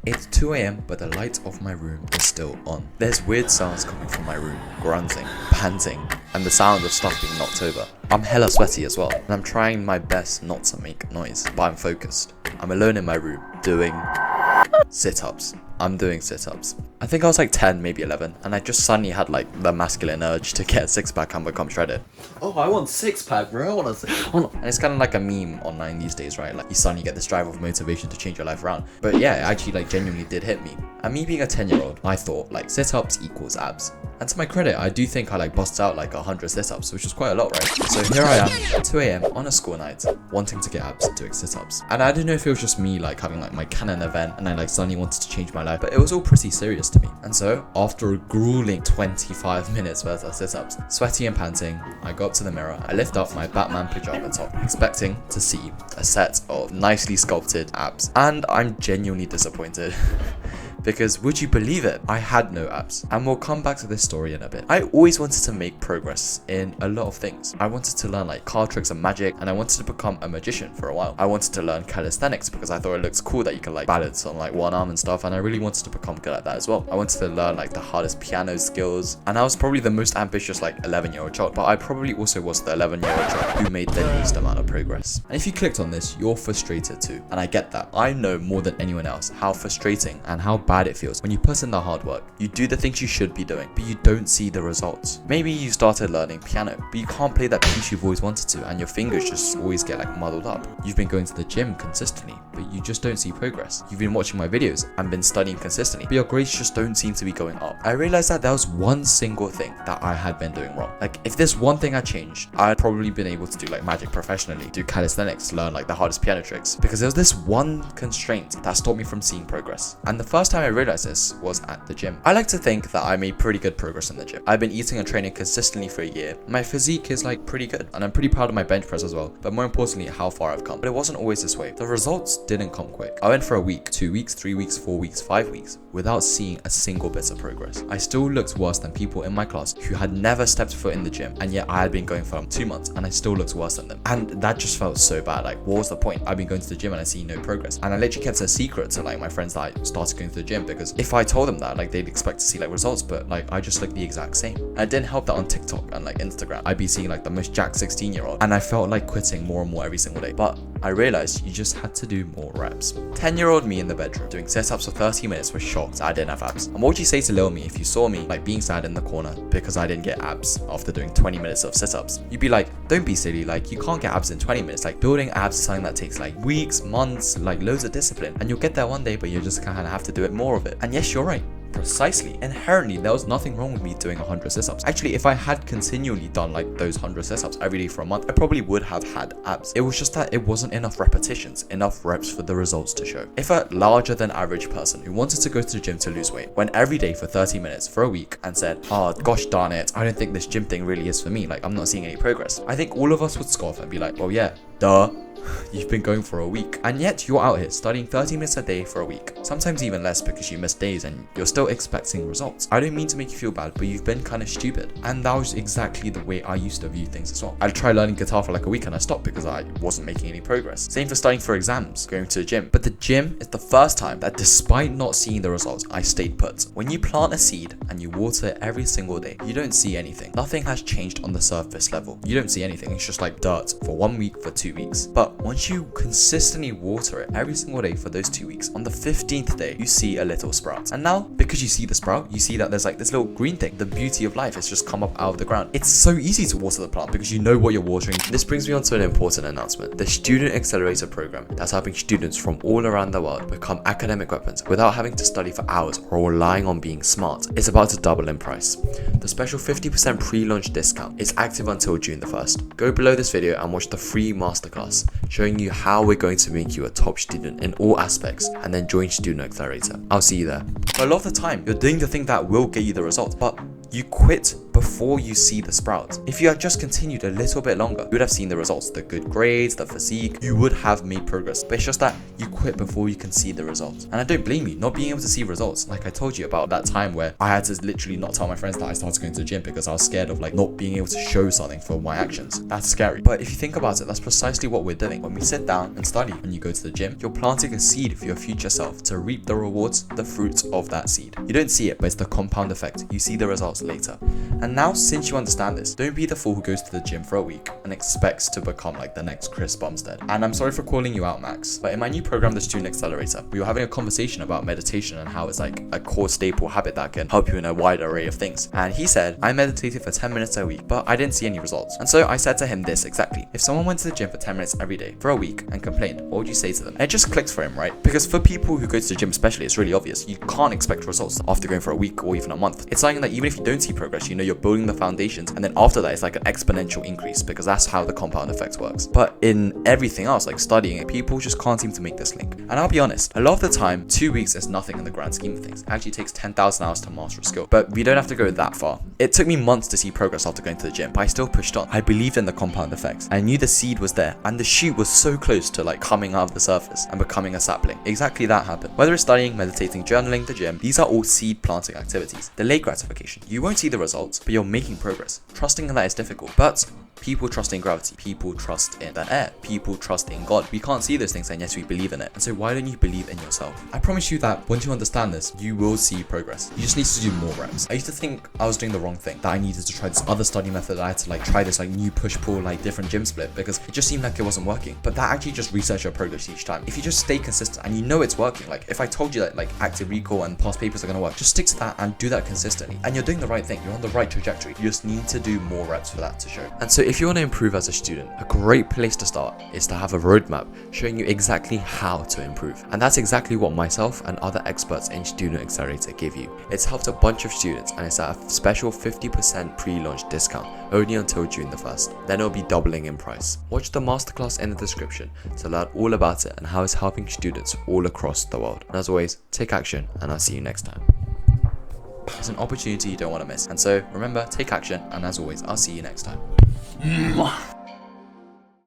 It's 2 a.m, but the light of my room is still on. There's weird sounds coming from my room, grunting, panting, and the sound of stuff being knocked over. I'm hella sweaty as well, and I'm trying my best not to make noise, but I'm focused. I'm alone in my room, doing sit-ups. I'm doing sit-ups. I think I was like 10, maybe 11, and I just suddenly had like the masculine urge to get a six-pack and become shredded. Oh, I want six-pack, bro. I want a six. And it's kind of like a meme online these days, right? Like you suddenly get this drive of motivation to change your life around. But yeah, it actually like genuinely did hit me. And me being a 10-year-old, I thought like sit-ups equals abs. And to my credit, I do think I like busted out like 100 sit-ups, which is quite a lot, right? So here I am at 2 a.m. on a school night, wanting to get abs, doing sit-ups. And I didn't know if it was just me like having like my canon event and I like suddenly wanted to change my life, but it was all pretty serious to me. And so after a grueling 25 minutes worth of sit-ups, sweaty and panting, I go up to the mirror, I lift up my Batman pajama top, expecting to see a set of nicely sculpted abs. And I'm genuinely disappointed. Because would you believe it, I had no abs. And we'll come back to this story in a bit. I always wanted to make progress in a lot of things. I wanted to learn like card tricks and magic, and I wanted to become a magician for a while. I wanted to learn calisthenics because I thought it looks cool that you can like balance on like one arm and stuff, and I really wanted to become good at that as well. I wanted to learn like the hardest piano skills, and I was probably the most ambitious like 11-year-old child, but I probably also was the 11-year-old child who made the least amount of progress. And if you clicked on this, you're frustrated too, and I get that. I know more than anyone else how frustrating and how bad it feels when you put in the hard work. You do the things you should be doing, but you don't see the results. Maybe you started learning piano, but you can't play that piece you've always wanted to, and your fingers just always get like muddled up. You've been going to the gym consistently, but you just don't see progress. You've been watching my videos and been studying consistently, but your grades just don't seem to be going up. I realized that there was one single thing that I had been doing wrong. Like if this one thing had changed, I had probably been able to do like magic professionally, do calisthenics, learn like the hardest piano tricks, because there was this one constraint that stopped me from seeing progress. And the first time I realized this was at the gym. I like to think that I made pretty good progress in the gym. I've been eating and training consistently for a year. My physique is like pretty good, and I'm pretty proud of my bench press as well, but more importantly how far I've come. But it wasn't always this way. The results didn't come quick. I went for a week, 2 weeks, 3 weeks, 4 weeks, 5 weeks without seeing a single bit of progress. I still looked worse than people in my class who had never stepped foot in the gym, and yet I had been going for 2 months and I still looked worse than them. And that just felt so bad. Like what was the point? I've been going to the gym and I see no progress. And I literally kept it a secret to like my friends that I started going to the gym, because if I told them that, like they'd expect to see like results, but like I just looked the exact same. And it didn't help that on TikTok and like Instagram I'd be seeing like the most jacked 16-year-old, and I felt like quitting more and more every single day. But I realized you just had to do more reps. 10-year-old me in the bedroom doing sit-ups for 30 minutes was shocked I didn't have abs. And what would you say to little me if you saw me like being sad in the corner because I didn't get abs after doing 20 minutes of sit-ups? You'd be like, don't be silly, like you can't get abs in 20 minutes. Like building abs is something that takes like weeks, months, like loads of discipline, and you'll get there one day, but you just kind of have to do it more of it. And yes, you're right. Precisely. Inherently, there was nothing wrong with me doing 100 sit-ups. Actually, if I had continually done like those 100 sit-ups every day for a month, I probably would have had abs. It was just that it wasn't enough repetitions, enough reps for the results to show. If a larger than average person who wanted to go to the gym to lose weight went every day for 30 minutes for a week and said, oh gosh darn it, I don't think this gym thing really is for me, like I'm not seeing any progress, I think all of us would scoff and be like, well yeah, duh. You've been going for a week, and yet you're out here studying 30 minutes a day for a week, sometimes even less because you missed days, and you're still expecting results. I don't mean to make you feel bad, but you've been kind of stupid. And that was exactly the way I used to view things as well. I'd try learning guitar for like a week and I stopped because I wasn't making any progress. Same for studying for exams, going to the gym. But the gym is the first time that despite not seeing the results, I stayed put. When you plant a seed and you water it every single day, you don't see anything. Nothing has changed on the surface level. You don't see anything. It's just like dirt for 1 week, for 2 weeks. But once you consistently water it every single day for those 2 weeks, on the 15th day, you see a little sprout. And now, because you see the sprout, you see that there's like this little green thing. The beauty of life has just come up out of the ground. It's so easy to water the plant because you know what you're watering. This brings me on to an important announcement. The Student Accelerator program that's helping students from all around the world become academic weapons without having to study for hours or relying on being smart is about to double in price. The special 50% pre-launch discount is active until June the 1st. Go below this video and watch the free masterclass showing you how we're going to make you a top student in all aspects, and then join Student Accelerator. I'll see you there. A lot of the time, you're doing the thing that will get you the results, but You quit before you see the sprouts. If you had just continued a little bit longer, you would have seen the results, the good grades, the physique, you would have made progress. But it's just that you quit before you can see the results. And I don't blame you, not being able to see results. Like I told you about that time where I had to literally not tell my friends that I started going to the gym because I was scared of like not being able to show something for my actions. That's scary. But if you think about it, that's precisely what we're doing. When we sit down and study, when you go to the gym, you're planting a seed for your future self to reap the rewards, the fruits of that seed. You don't see it, but it's the compound effect. You see the results later. And now, since you understand this, don't be the fool who goes to the gym for a week and expects to become like the next Chris Bumstead. And I'm sorry for calling you out, Max, but in my new program, the Student Accelerator, we were having a conversation about meditation and how it's like a core staple habit that can help you in a wide array of things. And he said, I meditated for 10 minutes a week, but I didn't see any results. And so I said to him this exactly. If someone went to the gym for 10 minutes every day for a week and complained, what would you say to them? And it just clicks for him, right? Because for people who go to the gym especially, it's really obvious. You can't expect results after going for a week or even a month. It's something that even if you don't see progress, you know you're building the foundations, and then after that it's like an exponential increase because that's how the compound effect works. But in everything else, like studying, people just can't seem to make this link. And I'll be honest, a lot of the time 2 weeks is nothing in the grand scheme of things. It actually takes 10,000 hours to master a skill, but we don't have to go that far. It took me months to see progress after going to the gym, but I still pushed on. I believed in the compound effects. I knew the seed was there and the shoot was so close to like coming out of the surface and becoming a sapling. Exactly that happened. Whether it's studying, meditating, journaling, the gym, these are all seed planting activities. Delayed gratification. You won't see the results, but you're making progress. Trusting in that is difficult, but people trust in gravity, people trust in the air, people trust in God. We can't see those things and yes, we believe in it. And so why don't you believe in yourself? I promise you that once you understand this, you will see progress. You just need to do more reps. I used to think I was doing the wrong thing, that I needed to try this other study method. I had to like try this like new push-pull, like different gym split because it just seemed like it wasn't working. But that actually just resets your progress each time. If you just stay consistent and you know it's working, like if I told you that like active recall and past papers are gonna work, just stick to that and do that consistently. And you're doing the right thing. You're on the right trajectory. You just need to do more reps for that to show. And so if you want to improve as a student, a great place to start is to have a roadmap showing you exactly how to improve. And that's exactly what myself and other experts in Student Accelerator give you. It's helped a bunch of students and it's at a special 50% pre-launch discount only until June the 1st. Then it'll be doubling in price. Watch the masterclass in the description to learn all about it and how it's helping students all across the world. And as always, take action and I'll see you next time. It's an opportunity you don't want to miss. And so remember, take action, and as always, I'll see you next time.